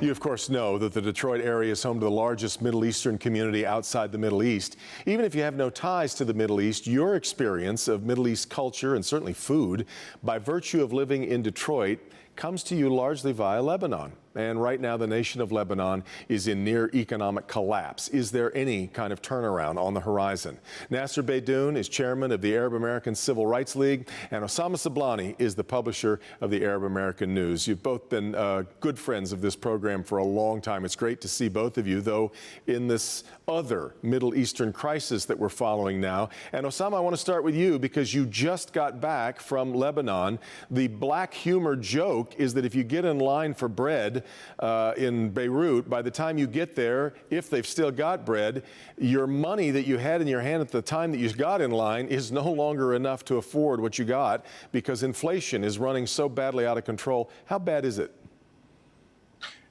You, of course, know that the Detroit area is home to the largest Middle Eastern community outside the Middle East. Even if you have no ties to the Middle East, your experience of Middle East culture and certainly food, by virtue of living in Detroit, comes to you largely via Lebanon. And right now, the nation of Lebanon is in near economic collapse. Is there any kind of turnaround on the horizon? Nasser Beydoun is chairman of the Arab American Civil Rights League, and Osama Sablani is the publisher of the Arab American News. You've both been good friends of this program for a long time. It's great to see both of you, though, in this other Middle Eastern crisis that we're following now. And Osama, I want to start with you because you just got back from Lebanon. The black humor joke is that if you get in line for bread in Beirut, by the time you get there, if they've still got bread, your money that you had in your hand at the time that you got in line is no longer enough to afford what you got because inflation is running so badly out of control. How bad is it?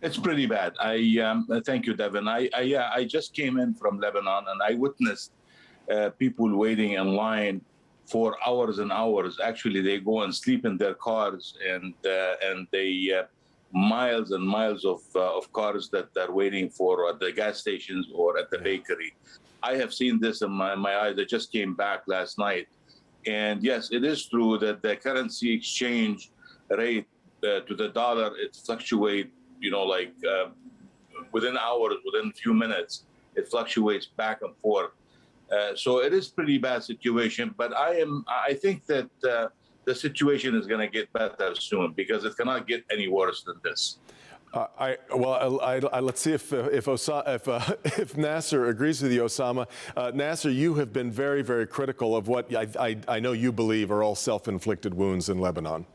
It's pretty bad. Thank you, Devin. I just came in from Lebanon and I witnessed people waiting in line for hours and hours. Actually, they go and sleep in their cars, and they miles and miles of cars that are waiting for at the gas stations or at the bakery. I have seen this in my eyes. I just came back last night, and yes, it is true that the currency exchange rate to the dollar, it fluctuates. Within hours, within a few minutes, it fluctuates back and forth. So it is pretty bad situation, but I think that the situation is going to get better soon because it cannot get any worse than this. Let's see if Nasser agrees with you, Osama. Nasser, you have been very, very critical of what I know you believe are all self-inflicted wounds in Lebanon.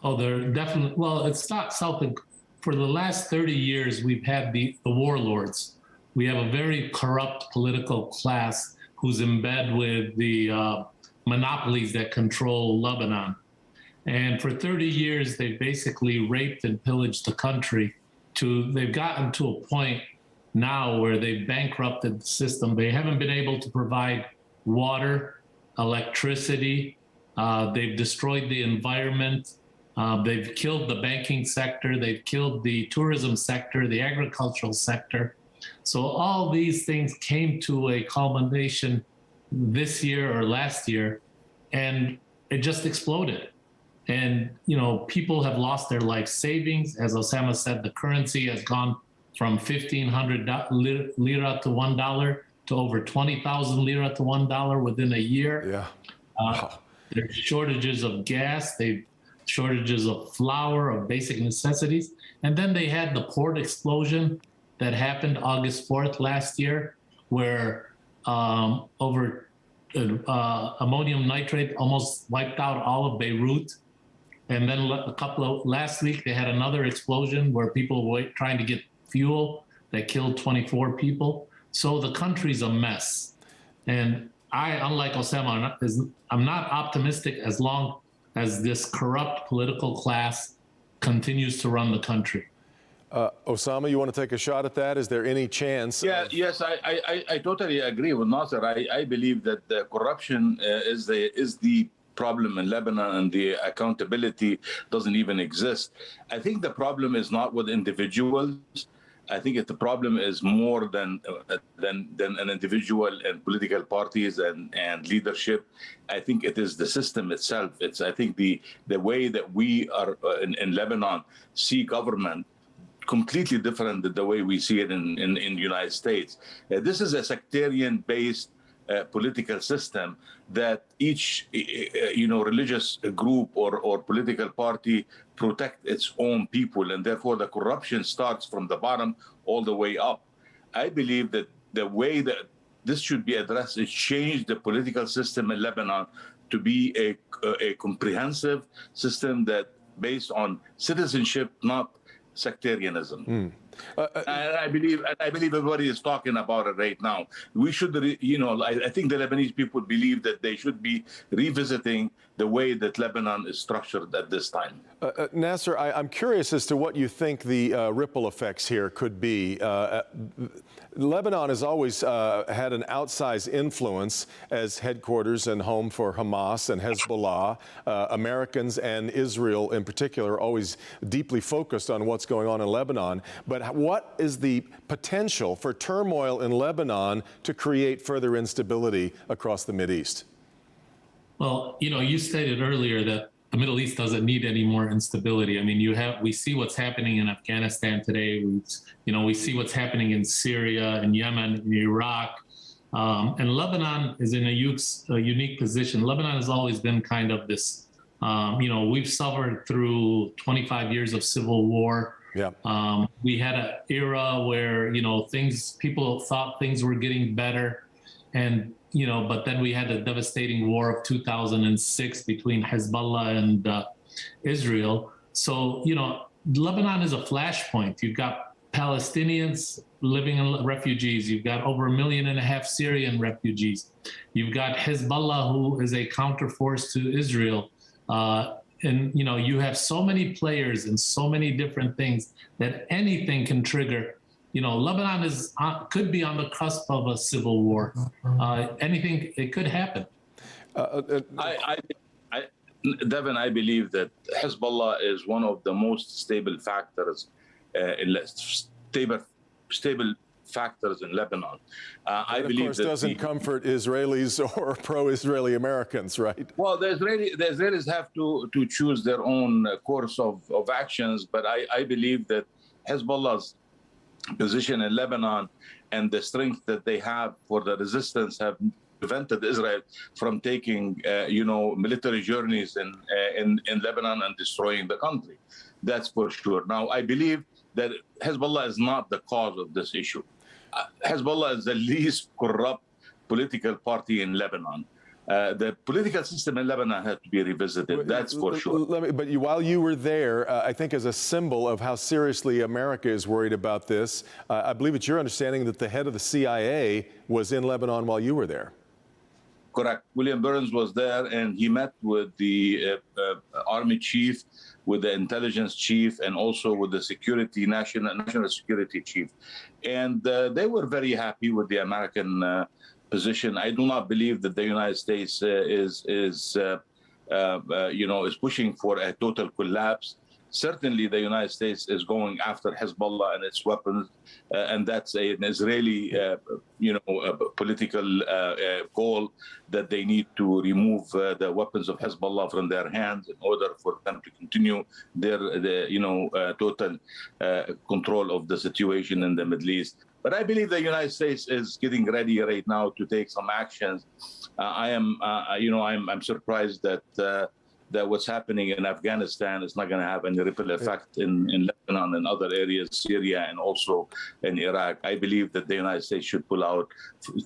Oh, they're definitely. Well, it's not self-inflicted. For the last 30 years, we've had the warlords. We have a very corrupt political class who's in bed with the monopolies that control Lebanon. And for 30 years, they've basically raped and pillaged the country. They've gotten to a point now where they've bankrupted the system. They haven't been able to provide water, electricity. They've destroyed the environment. They've killed the banking sector. They've killed the tourism sector, the agricultural sector. So all these things came to a culmination this year or last year, and it just exploded. And, people have lost their life savings. As Osama said, the currency has gone from 1,500 lira to $1 to over 20,000 lira to $1 within a year. Yeah. Wow. There's shortages of gas. Shortages of flour, of basic necessities. And then they had the port explosion that happened August 4th last year, where ammonium nitrate almost wiped out all of Beirut. And then last week, they had another explosion where people were trying to get fuel that killed 24 people. So the country's a mess. And unlike Osama, I'm not optimistic as long as this corrupt political class continues to run the country. Osama, you want to take a shot at that? Is there any chance? Yes, I totally agree with Nasser. I believe that the corruption is the problem in Lebanon, and the accountability doesn't even exist. I think the problem is not with individuals. I think the problem is more than an individual and political parties and leadership. I think it is the system itself. I think the way that we are in Lebanon see government completely different than the way we see it in the United States. This is a sectarian-based political system that each religious group or political party protect its own people, and therefore the corruption starts from the bottom all the way up. I believe that the way that this should be addressed is change the political system in Lebanon to be a comprehensive system that based on citizenship, not sectarianism. And I believe everybody is talking about it right now. We should, I think the Lebanese people believe that they should be revisiting the way that Lebanon is structured at this time. Nasser, I'm curious as to what you think the ripple effects here could be. Lebanon has always had an outsized influence as headquarters and home for Hamas and Hezbollah. Americans and Israel in particular are always deeply focused on what's going on in Lebanon. But what is the potential for turmoil in Lebanon to create further instability across the Mideast? Well, you stated earlier that the Middle East doesn't need any more instability. I mean, we see what's happening in Afghanistan today. We see what's happening in Syria, in Yemen, in Iraq. And Lebanon is in a unique position. Lebanon has always been kind of this, we've suffered through 25 years of civil war. Yeah. We had an era where, people thought things were getting better. And but then we had the devastating war of 2006 between Hezbollah and Israel. So, Lebanon is a flashpoint. You've got Palestinians living in refugees. You've got over 1.5 million Syrian refugees. You've got Hezbollah, who is a counterforce to Israel. And, you have so many players and so many different things that anything can trigger. Lebanon could be on the cusp of a civil war. Anything, it could happen. Devin, I believe that Hezbollah is one of the most stable factors, stable factors in Lebanon. I believe, of course, that doesn't comfort Israelis or pro-Israeli Americans, right? Well, the Israelis have to choose their own course of actions, but I believe that Hezbollah's position in Lebanon and the strength that they have for the resistance have prevented Israel from taking, military journeys in Lebanon and destroying the country. That's for sure. Now, I believe that Hezbollah is not the cause of this issue. Hezbollah is the least corrupt political party in Lebanon. The political system in Lebanon had to be revisited. That's for sure. While you were there, I think as a symbol of how seriously America is worried about this, I believe it's your understanding that the head of the CIA was in Lebanon while you were there. Correct. William Burns was there, and he met with the army chief, with the intelligence chief, and also with the national security chief. And they were very happy with the American position. I do not believe that the United States is pushing for a total collapse. Certainly, the United States is going after Hezbollah and its weapons, and that's an Israeli, political goal that they need to remove the weapons of Hezbollah from their hands in order for them to continue their, total control of the situation in the Middle East. But I believe the United States is getting ready right now to take some actions. I'm surprised that what's happening in Afghanistan is not going to have any ripple effect in Lebanon and other areas, Syria, and also in Iraq. I believe that the United States should pull out.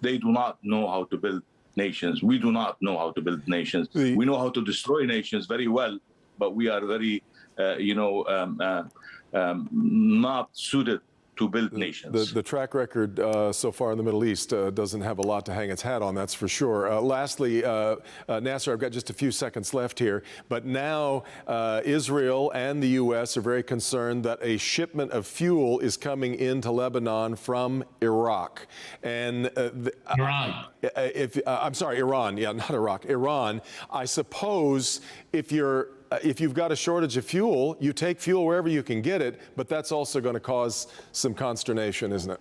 They do not know how to build nations. We do not know how to build nations. We know how to destroy nations very well, but we are very, not suited to build nations. The track record so far in the Middle East doesn't have a lot to hang its hat on, that's for sure. Lastly, Nasser, I've got just a few seconds left here, but now Israel and the U.S. are very concerned that a shipment of fuel is coming into Lebanon from Iraq. And Iran. I'm sorry, Iran. Yeah, not Iraq. Iran. I suppose if you've got a shortage of fuel, you take fuel wherever you can get it, but that's also going to cause some consternation, isn't it?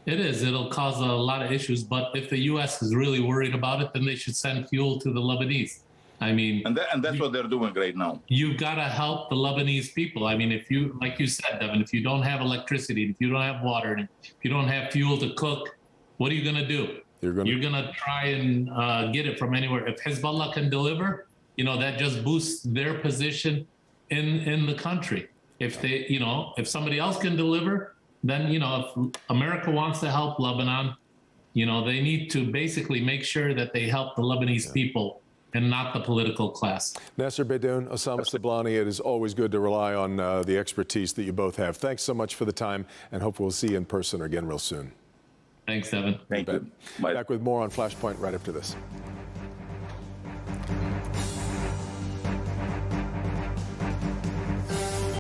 It is. It'll cause a lot of issues, but if the U.S. is really worried about it, then they should send fuel to the Lebanese. I mean, and that's what they're doing right now. You've got to help the Lebanese people. I mean, if you, like you said, Devin, if you don't have electricity, if you don't have water, and if you don't have fuel to cook, what are you going to do? You're going to try and get it from anywhere. If Hezbollah can deliver, that just boosts their position in the country. If they, if somebody else can deliver, then, if America wants to help Lebanon, they need to basically make sure that they help the Lebanese people and not the political class. Nasser Beydoun, Osama Sablani, it is always good to rely on the expertise that you both have. Thanks so much for the time, and hope we'll see you in person again real soon. Thanks, Devin. Thank you. Bye. Back with more on Flashpoint right after this.